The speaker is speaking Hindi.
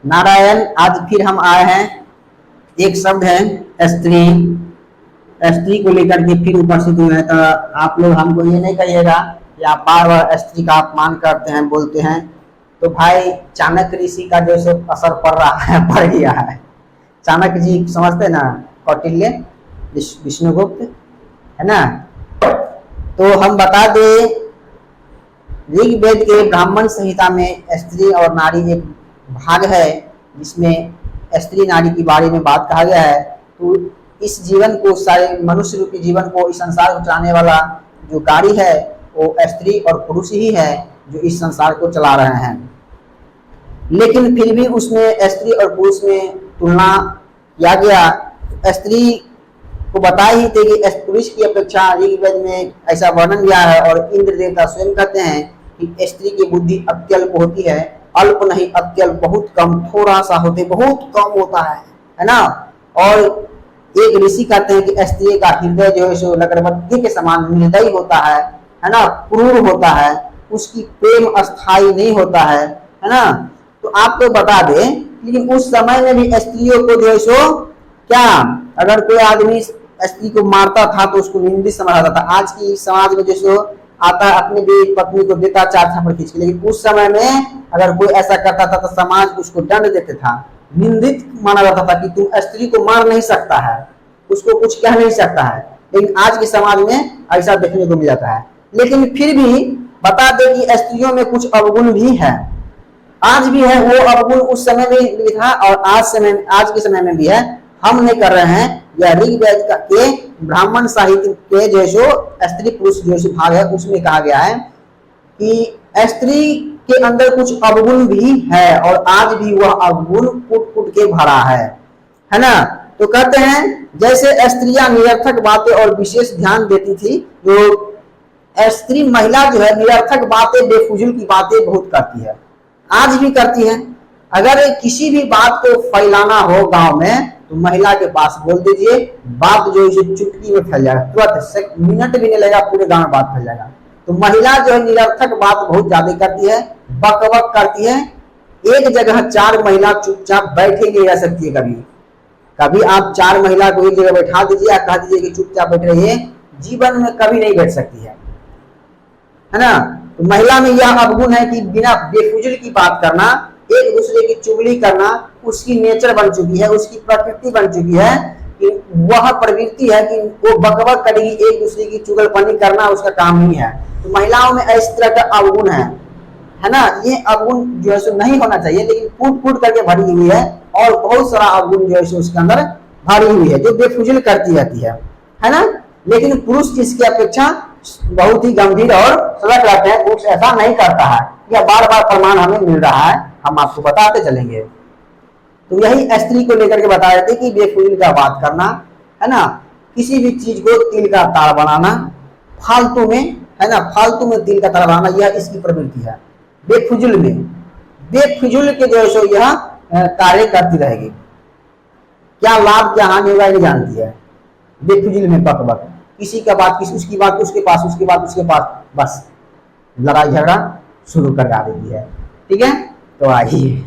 नारायण, आज फिर हम आए हैं, एक शब्द है स्त्री। स्त्री को लेकर के फिर उपस्थित हुए हैं। तो आप लोग हमको ये नहीं कहिएगा कि आप बार बार स्त्री का अपमान करते हैं, बोलते हैं। तो भाई चाणक्य ऋषि का जो सो असर पड़ रहा है, पड़ गया है। चाणक्य जी समझते ना, कौटिल्य, विष्णुगुप्त, है ना। तो हम बता दें, ऋग्वेद के ब्राह्मण संहिता में स्त्री और नारी एक भाग है जिसमें स्त्री नारी के बारे में बात कहा गया है। तो इस जीवन को, सारे मनुष्य रूपी जीवन को, इस संसार को चलाने वाला जो गाड़ी है वो स्त्री और पुरुष ही है जो इस संसार को चला रहे हैं। लेकिन फिर भी उसमें स्त्री और पुरुष में तुलना किया गया। स्त्री को बताया ही थे कि पुरुष की अपेक्षा ऋग्वेद में ऐसा वर्णन किया है, और इंद्र देवता स्वयं कहते हैं कि स्त्री की बुद्धि अत्यल्प होती है। अल्प नहीं, अत्यल्प, बहुत कम, थोड़ा सा होते, बहुत कम होता है ना। और एक ऋषि कहते हैं कि स्त्री का हृदय जो है सो अगरबत्ती के समान निर्दयी होता है ना, क्रूर होता है, उसकी प्रेम अस्थायी नहीं होता है ना। तो आपको बता दें, लेकिन उस समय में भी स्त्रियों को जो है सो क्या, अगर कोई आदमी स्त्री को मारता था तो उसको निंदित समझा जाता था। आज की समाज में जो सो आता है, अपनी भी पत्नी को देता 4 थप्पड़ खींच के, लेकिन उस समय में अगर कोई ऐसा करता था तो समाज उसको दंड देते था, निंदित माना जाता था कि तुम स्त्री को मार नहीं सकता है, उसको कुछ कह नहीं सकता है। लेकिन आज के समाज में ऐसा देखने को मिल जाता है। लेकिन फिर भी बता दे कि स्त्रियों में कुछ अवगुण भी है, आज भी है। वो अवगुण उस समय में भी था और आज के समय में भी है। हम नहीं कर रहे हैं, या ऋग्वेद के ब्राह्मण साहित्य के जो स्त्री पुरुष जो भाग है उसमें कहा गया है कि स्त्री के अंदर कुछ अवगुण भी है, और आज भी वह अवगुण कूट कूट के भरा है ना। तो कहते हैं जैसे स्त्रियां निरर्थक बातें और विशेष ध्यान देती थी, जो स्त्री महिला जो है निरर्थक बातें, बेफुजूल की बातें बहुत करती है, आज भी करती है। अगर किसी भी बात को फैलाना हो गांव में तो महिला के पास बोल दीजिए, बात जो है चुटकी में फैल जाएगा, तुरंत, मिनट भी नहीं लगेगा, पूरे गांव में बात फैल जाएगा। तो महिला जो है निरर्थक बात बहुत ज्यादा करती है, बकबक करती है। एक जगह 4 महिला चुपचाप बैठे नहीं रह सकती है। कभी कभी आप 4 महिला को एक जगह बैठा दीजिए, या कह दीजिए कि चुपचाप बैठ रही है, जीवन में कभी नहीं बैठ सकती है ना। तो महिला में यह अवगुण है कि बिना बेफुजूल की बात करना, एक दूसरे की चुगली करना उसकी नेचर बन चुकी है, उसकी प्रकृति बन चुकी है कि वह प्रवृत्ति है कि वो बकबक करेगी, एक दूसरे की चुगलपनी करना उसका काम नहीं है। तो महिलाओं में इस तरह का अवगुण है ना। ये अवगुण जो है सो नहीं होना चाहिए, लेकिन फूट फूट करके भरी हुई है, और बहुत सारा अवगुण जो है सो उसके अंदर भरी हुई है जो बेफुजूल करती रहती है ना। लेकिन पुरुष इसकी अपेक्षा बहुत ही गंभीर और सजग रहते हैं, पुरुष ऐसा नहीं करता है। यह बार बार प्रमाण हमें मिल रहा है, हम आपको बताते चलेंगे। तो यही स्त्री को लेकर के बता रहे थे कि बेफुजूल का बात करना, है ना, किसी भी चीज को तिल का तार बनाना, फालतू में, है ना, फालतू में तिल का तार बनाना, यह इसकी प्रवृत्ति है। बेफुजूल में, बेफुजूल के जो है यह कार्य करती रहेगी, क्या लाभ क्या हानि होगा नहीं जानती है। बेफुजूल में बकबक, किसी का बात किसी, उसकी बात उसके पास, उसकी बात उसके पास, बस लड़ाई झगड़ा शुरू कर देती है। ठीक है, तो आइए।